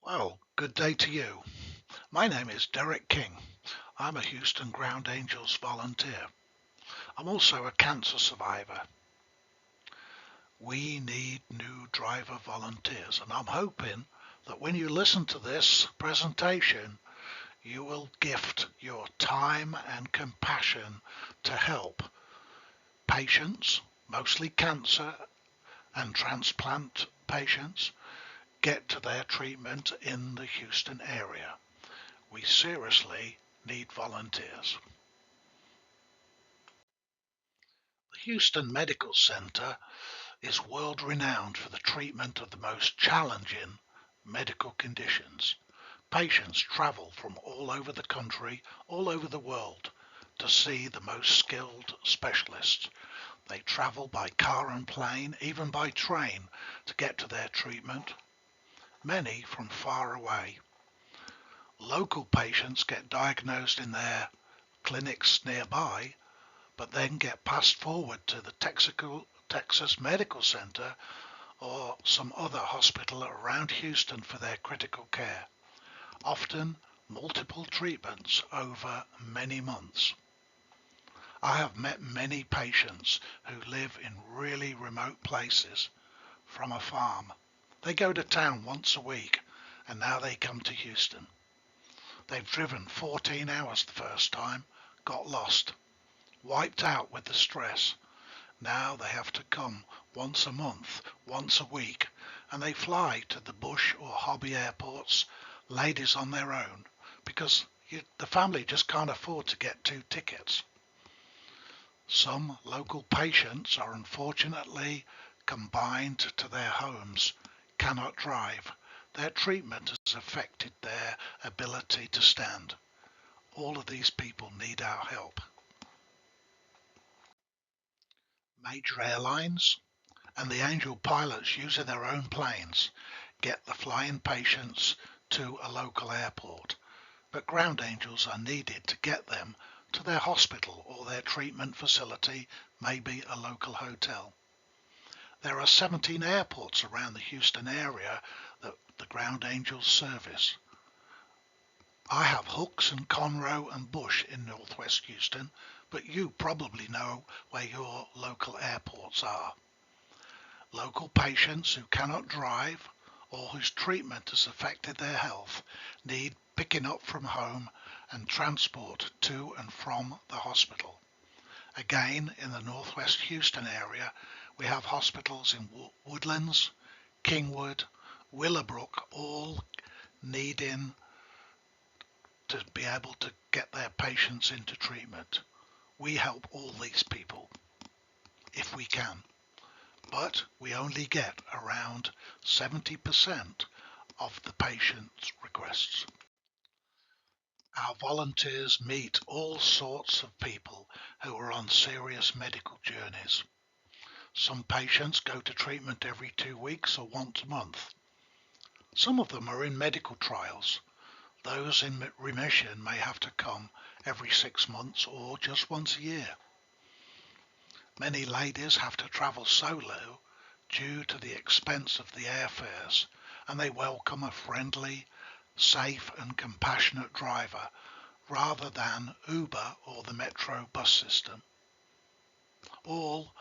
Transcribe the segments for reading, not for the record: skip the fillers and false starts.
Well, good day to you. My name is Derek King. I'm a Houston Ground Angels volunteer. I'm also a cancer survivor. We need new driver volunteers, and I'm hoping that when you listen to this presentation, you will gift your time and compassion to help patients, mostly cancer and transplant patients, get to their treatment in the Houston area. We seriously need volunteers. The Houston Medical Center is world renowned for the treatment of the most challenging medical conditions. Patients travel from all over the country, all over the world, to see the most skilled specialists. They travel by car and plane, even by train, to get to their treatment, many from far away. Local patients get diagnosed in their clinics nearby, but then get passed forward to the Texas Medical Center or some other hospital around Houston for their critical care, often multiple treatments over many months. I have met many patients who live in really remote places from a farm. They go to town once a week and now they come to Houston. They've driven 14 hours the first time, got lost, wiped out with the stress. Now they have to come once a month, once a week, and they fly to the bush or hobby airports, ladies on their own, because the family just can't afford to get 2 tickets. Some local patients are unfortunately confined to their homes, cannot drive. Their treatment has affected their ability to stand. All of these people need our help. Major airlines and the Angel pilots using their own planes get the flying patients to a local airport, but ground angels are needed to get them to their hospital or their treatment facility, maybe a local hotel. There are 17 airports around the Houston area that the ground angels service. I have Hooks and Conroe and Bush in northwest Houston, but you probably know where your local airports are. Local patients who cannot drive or whose treatment has affected their health need picking up from home and transport to and from the hospital. Again, in the northwest Houston area, we have hospitals in Woodlands, Kingwood, Willowbrook, all needing to be able to get their patients into treatment. We help all these people if we can, but we only get around 70% of the patient's requests. Our volunteers meet all sorts of people who are on serious medical journeys. Some patients go to treatment every 2 weeks or once a month. Some of them are in medical trials. Those in remission may have to come every 6 months or just once a year. Many ladies have to travel solo due to the expense of the airfares, and they welcome a friendly, safe and compassionate driver rather than Uber or the Metro bus system. All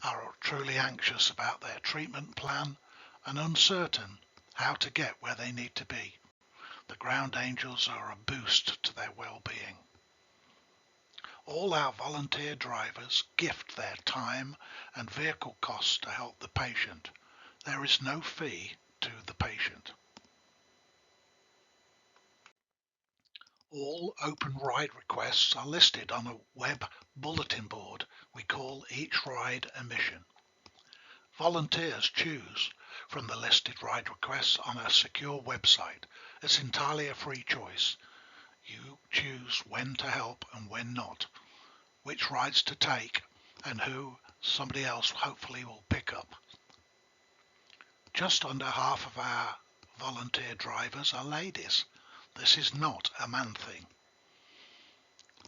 are truly anxious about their treatment plan and uncertain how to get where they need to be. The ground angels are a boost to their well-being. All our volunteer drivers gift their time and vehicle costs to help the patient. There is no fee to the patient. All open ride requests are listed on a web bulletin board we call each ride a mission. Volunteers choose from the listed ride requests on a secure website. It's entirely a free choice. You choose when to help and when not, which rides to take, and who somebody else hopefully will pick up. Just under half of our volunteer drivers are ladies. This is not a man thing.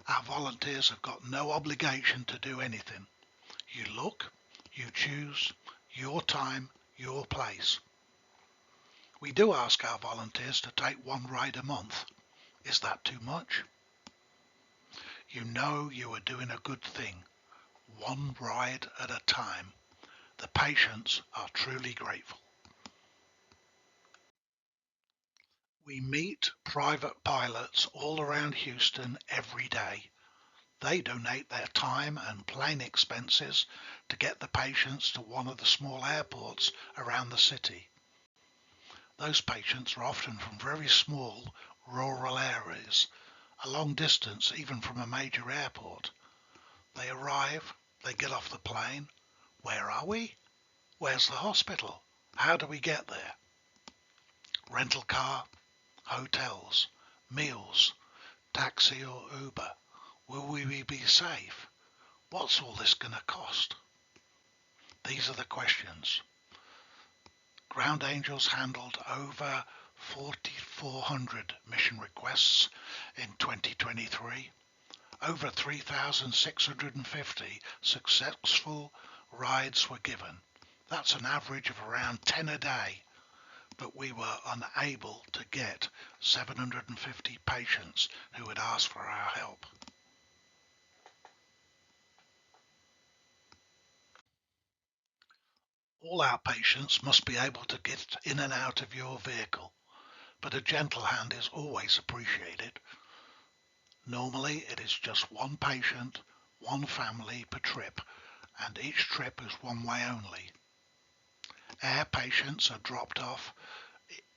Our volunteers have got no obligation to do anything. You look, you choose, your time, your place. We do ask our volunteers to take one ride a month. Is that too much? You know you are doing a good thing, one ride at a time. The patients are truly grateful. We meet private pilots all around Houston every day. They donate their time and plane expenses to get the patients to one of the small airports around the city. Those patients are often from very small rural areas, a long distance even from a major airport. They arrive, they get off the plane. Where are we? Where's the hospital? How do we get there? Rental car, hotels, meals, taxi or Uber. Will we be safe? What's all this going to cost? These are the questions. Ground Angels handled over 4,400 mission requests in 2023. Over 3,650 successful rides were given. That's an average of around 10 a day, but we were unable to get 750 patients who had asked for our help. All our patients must be able to get in and out of your vehicle, but a gentle hand is always appreciated. Normally it is just one patient, one family per trip, and each trip is one way only. Air patients are dropped off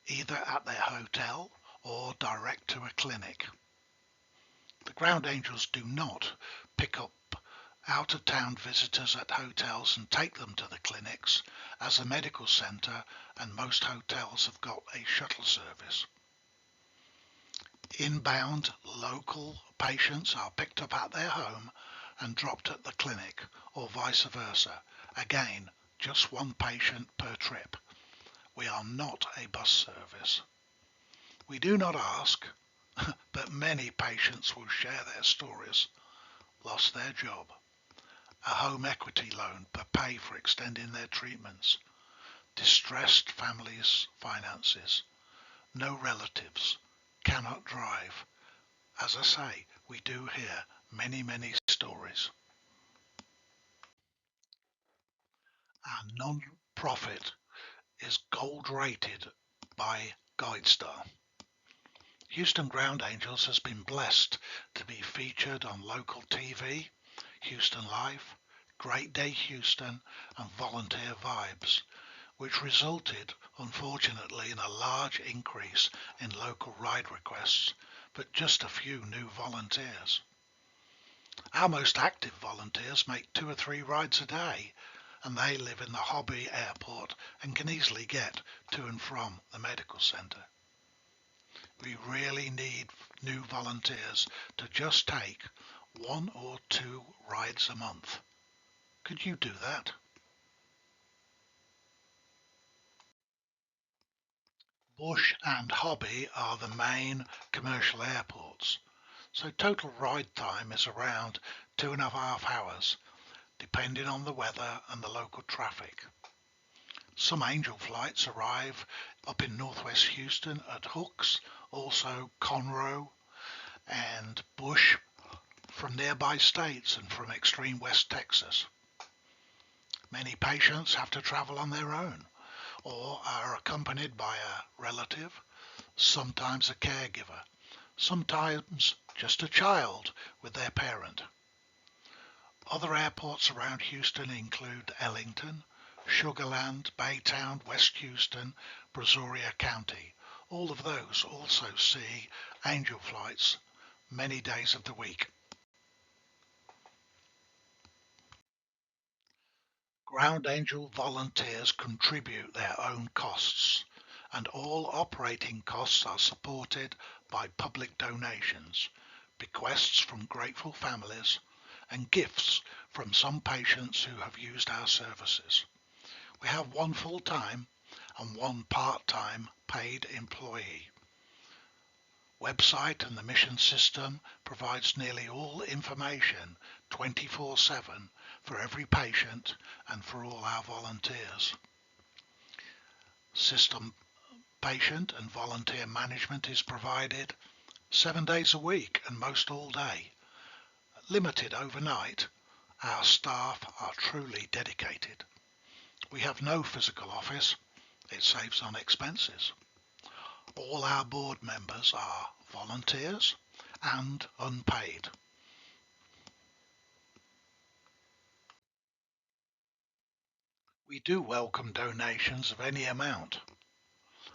either at their hotel or direct to a clinic. The Ground Angels do not pick up out-of-town visitors at hotels and take them to the clinics, as the medical centre and most hotels have got a shuttle service. Inbound local patients are picked up at their home and dropped at the clinic, or vice versa. Again, just one patient per trip. We are not a bus service. We do not ask, but many patients will share their stories. Lost their job, a home equity loan per pay for extending their treatments, distressed families' finances, no relatives, cannot drive. As I say, we do hear many stories. Our non-profit is gold rated by GuideStar. Houston Ground Angels has been blessed to be featured on local TV, Houston Life, Great Day Houston, and Volunteer Vibes, which resulted, unfortunately, in a large increase in local ride requests, but just a few new volunteers. Our most active volunteers make 2 or 3 rides a day, and they live in the Hobby Airport and can easily get to and from the medical centre. We really need new volunteers to just take 1 or 2 rides a month. Could you do that? Bush and Hobby are the main commercial airports, so total ride time is around 2.5 hours, depending on the weather and the local traffic. Some Angel flights arrive up in northwest Houston at Hooks, also Conroe and Bush from nearby states and from extreme West Texas. Many patients have to travel on their own or are accompanied by a relative, sometimes a caregiver, sometimes just a child with their parent. Other airports around Houston include Ellington, Sugar Land, Baytown, West Houston, Brazoria County. All of those also see Angel flights many days of the week. Ground Angel volunteers contribute their own costs, and all operating costs are supported by public donations, bequests from grateful families, and gifts from some patients who have used our services. We have one full-time and one part-time paid employee. Website and the mission system provides nearly all information 24/7 for every patient and for all our volunteers. System Patient and volunteer management is provided 7 days a week and most all day. Limited overnight. Our staff are truly dedicated. We have no physical office. It saves on expenses. All our board members are volunteers and unpaid. We do welcome donations of any amount.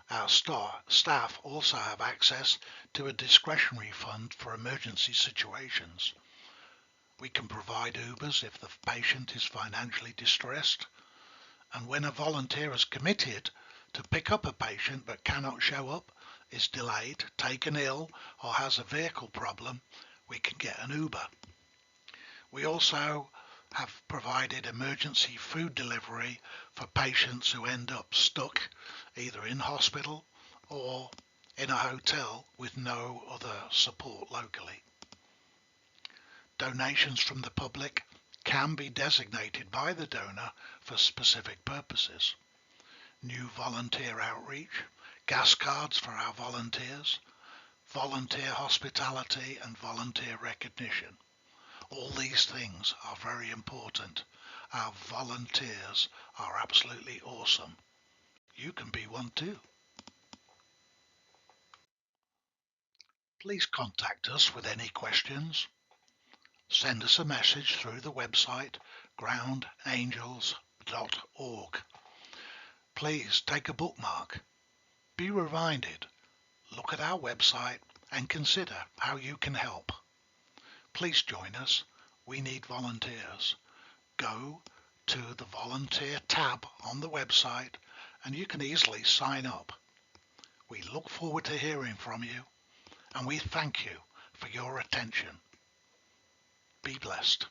Our staff also have access to a discretionary fund for emergency situations. We can provide Ubers if the patient is financially distressed, and when a volunteer is committed to pick up a patient but cannot show up, is delayed, taken ill, or has a vehicle problem, we can get an Uber. We also have provided emergency food delivery for patients who end up stuck either in hospital or in a hotel with no other support locally. Donations from the public can be designated by the donor for specific purposes. New volunteer outreach, gas cards for our volunteers, volunteer hospitality and volunteer recognition. All these things are very important. Our volunteers are absolutely awesome. You can be one too. Please contact us with any questions. Send us a message through the website groundangels.org. Please take a bookmark. Be reminded. Look at our website and consider how you can help. Please join us. We need volunteers. Go to the volunteer tab on the website and you can easily sign up. We look forward to hearing from you and we thank you for your attention. Be blessed.